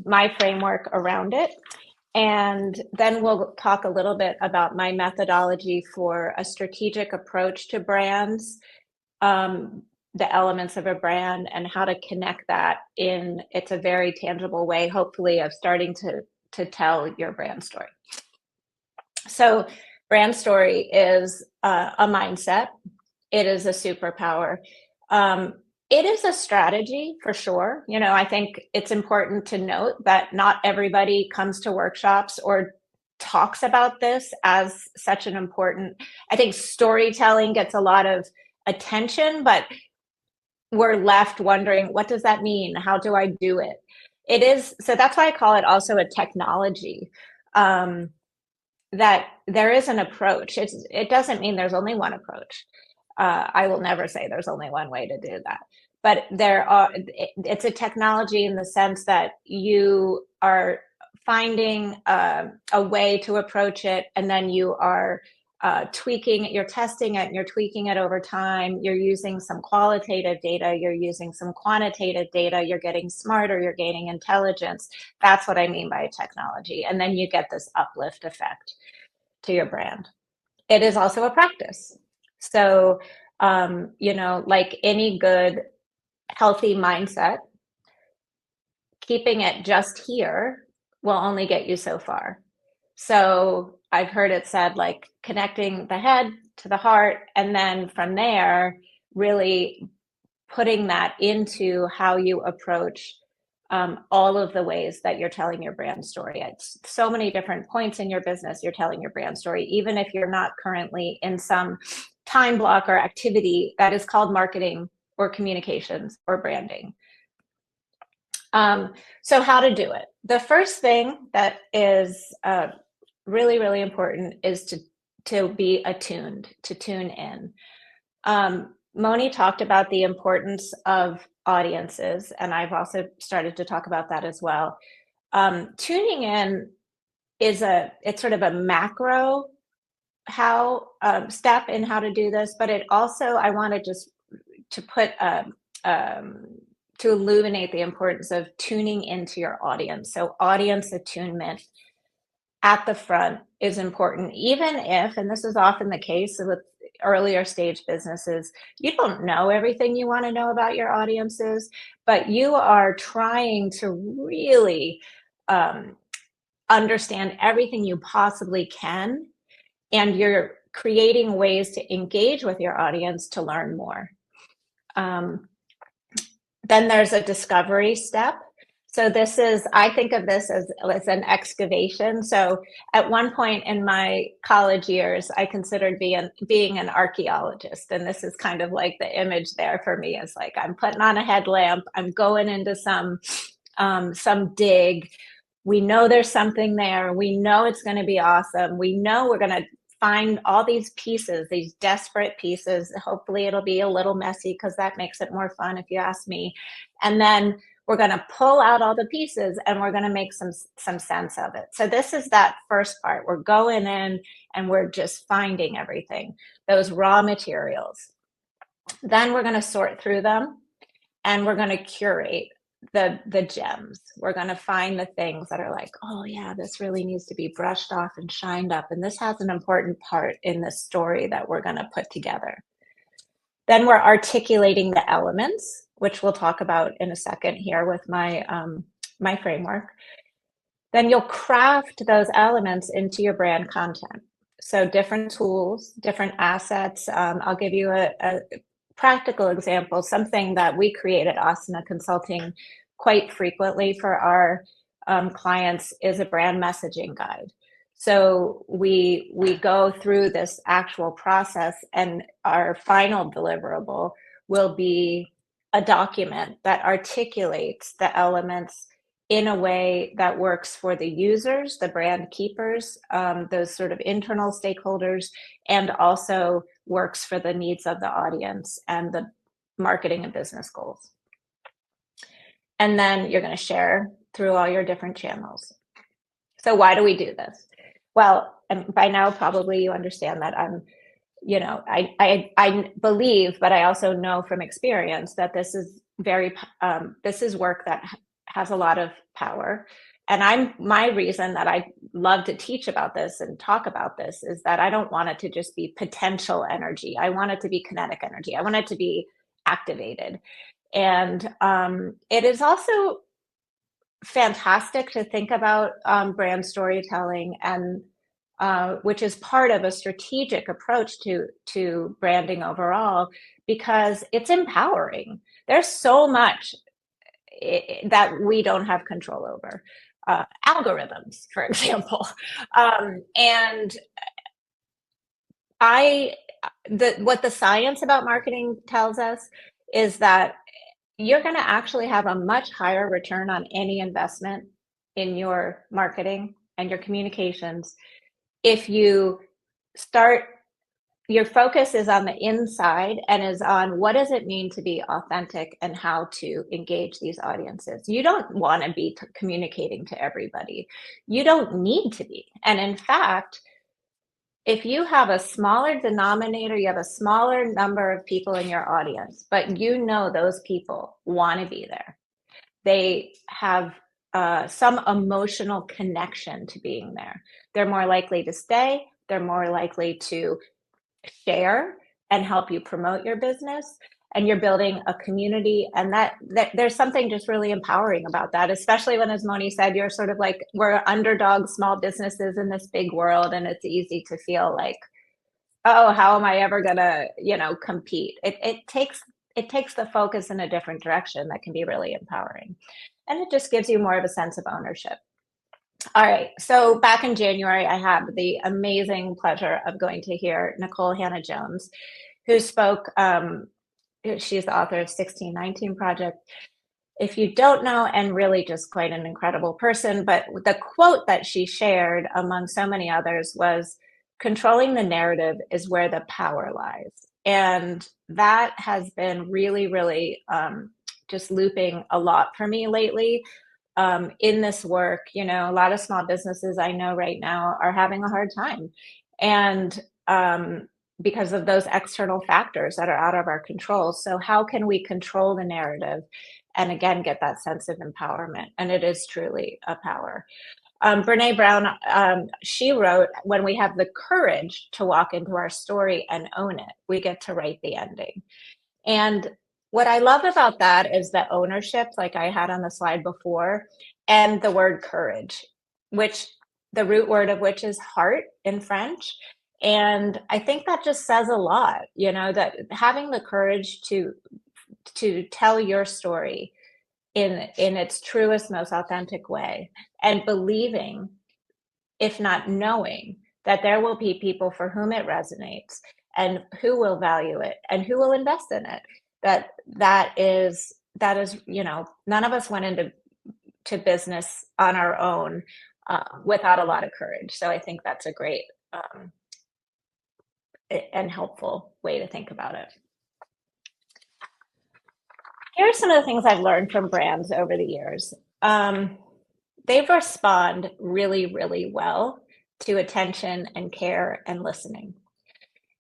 my framework around it. And then we'll talk a little bit about my methodology for a strategic approach to brands, the elements of a brand, and how to connect that it's a very tangible way, hopefully, of starting to tell your brand story. So brand story is a mindset. It is a superpower. It is a strategy for sure. I think it's important to note that not everybody comes to workshops or talks about this as such an important. I think storytelling gets a lot of attention, but we're left wondering, what does that mean? How do I do it? It is, so that's why I call it also a technology. That there is an approach. It doesn't mean there's only one approach. I will never say there's only one way to do that. But it's a technology in the sense that you are finding a way to approach it, and then you are tweaking it, you're testing it, and you're tweaking it over time. You're using some qualitative data, you're using some quantitative data, you're getting smarter, you're gaining intelligence. That's what I mean by technology. And then you get this uplift effect to your brand. It is also a practice. So, like any good, healthy mindset, keeping it just here will only get you so far. So I've heard it said, like, connecting the head to the heart, and then from there, really putting that into how you approach all of the ways that you're telling your brand story. It's so many different points in your business you're telling your brand story, even if you're not currently in some time block or activity that is called marketing or communications or branding. So how to do it. The first thing that is really, really important is to be attuned, to tune in. Moni talked about the importance of audiences, and I've also started to talk about that as well. Tuning in it's sort of a macro step in how to do this, but it also, I wanted just to put to illuminate the importance of tuning into your audience. So audience attunement at the front is important, even if, and this is often the case with earlier stage businesses, you don't know everything you want to know about your audiences, but you are trying to really understand everything you possibly can, and you're creating ways to engage with your audience to learn more. Then there's a discovery step. So I think of this as an excavation. So at one point in my college years, I considered being an archaeologist. And this is kind of like the image there for me, is like, I'm putting on a headlamp, I'm going into some dig. We know there's something there. We know it's going to be awesome. We know we're going to find all these pieces, these desperate pieces. Hopefully it'll be a little messy, because that makes it more fun, if you ask me. And then we're going to pull out all the pieces, and we're going to make some sense of it. So this is that first part. We're going in and we're just finding everything, those raw materials. Then we're going to sort through them, and we're going to curate the gems. We're going to find the things that are like, oh yeah, this really needs to be brushed off and shined up, and this has an important part in the story that we're going to put together. Then we're articulating the elements, which we'll talk about in a second here with my my framework. Then you'll craft those elements into your brand content. So different tools, different assets. I'll give you a practical example. Something that we create at Asana Consulting quite frequently for our clients is a brand messaging guide. So we go through this actual process, and our final deliverable will be a document that articulates the elements in a way that works for the users, the brand keepers, those sort of internal stakeholders, and also works for the needs of the audience and the marketing and business goals. And then you're going to share through all your different channels. So why do we do this? Well, and by now probably you understand that I believe, but I also know from experience that this is this is work that has a lot of power. And my reason that I love to teach about this and talk about this is that I don't want it to just be potential energy. I want it to be kinetic energy. I want it to be activated. And it is also fantastic to think about brand storytelling, and which is part of a strategic approach to branding overall, because it's empowering. There's so much that we don't have control over. Algorithms, for example. And what the science about marketing tells us is that you're going to actually have a much higher return on any investment in your marketing and your communications if you start, your focus is on the inside and is on what does it mean to be authentic and how to engage these audiences. You don't want to be communicating to everybody. You don't need to be. And in fact, if you have a smaller denominator, you have a smaller number of people in your audience, but you know those people want to be there. They have some emotional connection to being there. They're more likely to stay. They're more likely to share and help you promote your business, and you're building a community. And that there's something just really empowering about that, especially when, as Moni said, you're sort of like, we're underdog small businesses in this big world, and it's easy to feel like, oh, how am I ever gonna, compete? It takes the focus in a different direction that can be really empowering, and it just gives you more of a sense of ownership. All right, so back in January, I had the amazing pleasure of going to hear Nicole Hannah-Jones, who spoke. She's the author of 1619 Project. If you don't know, and really just quite an incredible person, but the quote that she shared, among so many others, was, "Controlling the narrative is where the power lies." And that has been really, really just looping a lot for me lately. In this work, a lot of small businesses I know right now are having a hard time. And because of those external factors that are out of our control. So how can we control the narrative and again, get that sense of empowerment? And it is truly a power. Brene Brown, she wrote, "When we have the courage to walk into our story and own it, we get to write the ending." And what I love about that is the ownership, like I had on the slide before, and the word courage, which the root word of which is heart in French. And I think that just says a lot, that having the courage to tell your story in its truest, most authentic way, and believing, if not knowing, that there will be people for whom it resonates and who will value it and who will invest in it. That is, none of us went into business on our own without a lot of courage. So I think that's a great and helpful way to think about it. Here are some of the things I've learned from brands over the years. They respond really, really well to attention and care and listening.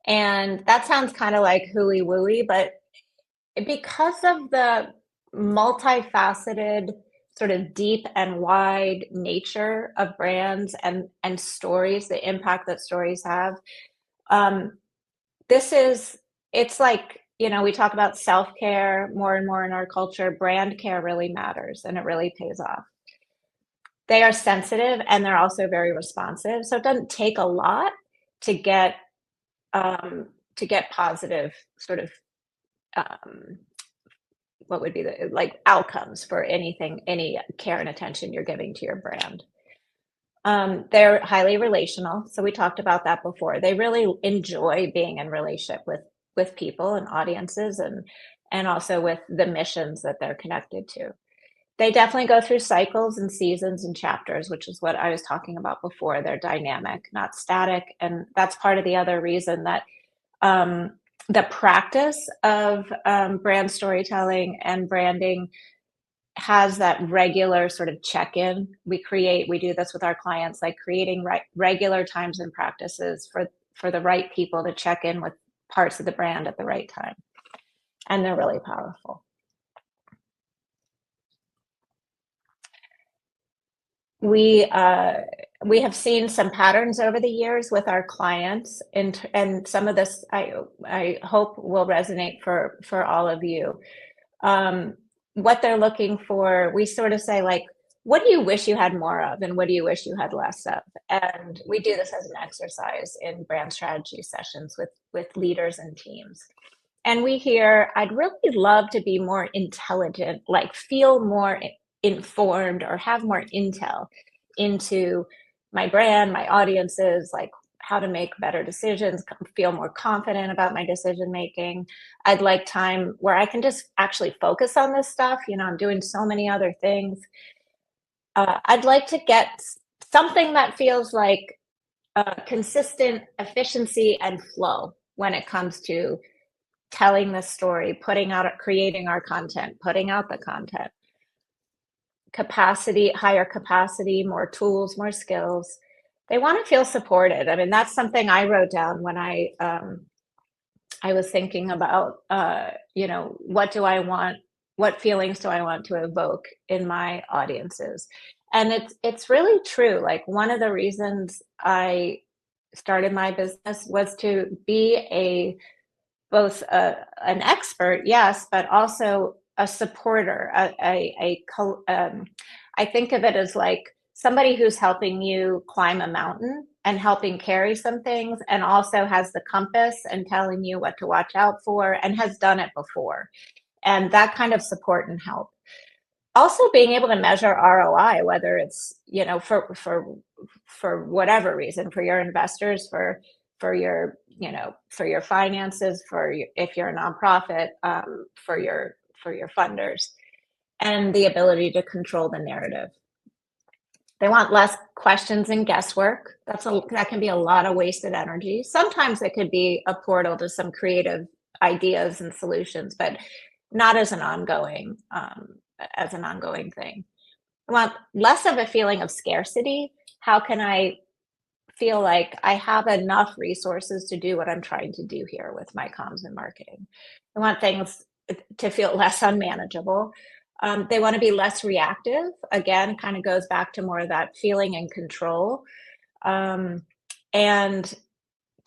And that sounds kind of like hooey wooey, but because of the multifaceted, sort of deep and wide nature of brands and stories, the impact that stories have, it's like, we talk about self-care more and more in our culture. Brand care really matters, and it really pays off. They are sensitive, and they're also very responsive. So it doesn't take a lot to get positive sort of what would be the outcomes for any care and attention you're giving to your brand. They're highly relational. So we talked about that before. They really enjoy being in relationship with people and audiences, and also with the missions that they're connected to. They definitely go through cycles and seasons and chapters, which is what I was talking about before. They're dynamic, not static. And that's part of the other reason that the practice of brand storytelling and branding has that regular sort of check-in. We do this with our clients, like creating regular times and practices for the right people to check in with parts of the brand at the right time. And they're really powerful. we uh, we have seen some patterns over the years with our clients, and some of this I hope will resonate for all of you. Um, what they're looking for, we sort of say like, what do you wish you had more of, and what do you wish you had less of? And we do this as an exercise in brand strategy sessions with leaders and teams. And we hear, I'd really love to be more intelligent, like feel more informed or have more intel into my brand, my audiences, like how to make better decisions, feel more confident about my decision making. I'd like time where I can just actually focus on this stuff. You know, I'm doing so many other things. I'd like to get something that feels like consistent efficiency and flow when it comes to telling the story, putting out, creating our content, putting out the content, capacity, higher capacity, more tools, more skills. They want to feel supported. I mean, that's something I wrote down when I was thinking about, you know, what do I want? What feelings do I want to evoke in my audiences? And it's really true. Like one of the reasons I started my business was to be both an expert, yes, but also a supporter. I think of it as like somebody who's helping you climb a mountain and helping carry some things, and also has the compass and telling you what to watch out for, and has done it before. And that kind of support and help. Also being able to measure ROI, whether it's, you know, for whatever reason, for your investors, for your, you know, for your finances, if you're a nonprofit, for your funders, and the ability to control the narrative. They want less questions and guesswork. That can be a lot of wasted energy. Sometimes it could be a portal to some creative ideas and solutions, but not as an ongoing thing. I want less of a feeling of scarcity. How can I feel like I have enough resources to do what I'm trying to do here with my comms and marketing? I want things to feel less unmanageable. They want to be less reactive. Again, kind of goes back to more of that feeling and control. And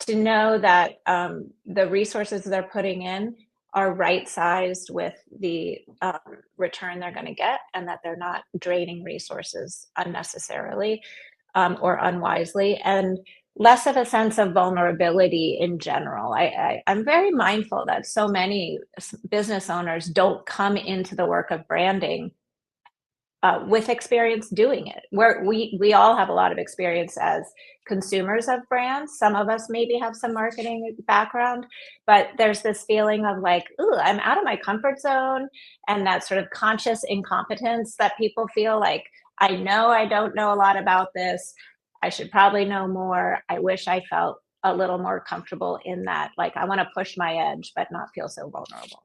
to know that the resources they're putting in are right sized with the return they're going to get, and that they're not draining resources unnecessarily or unwisely, and less of a sense of vulnerability in general. I'm very mindful that so many business owners don't come into the work of branding with experience doing it. We all have a lot of experience as consumers of brands. Some of us maybe have some marketing background, but there's this feeling of like, ooh, I'm out of my comfort zone, and that sort of conscious incompetence that people feel like, I know I don't know a lot about this. I should probably know more. I wish I felt a little more comfortable in that. Like I want to push my edge, but not feel so vulnerable.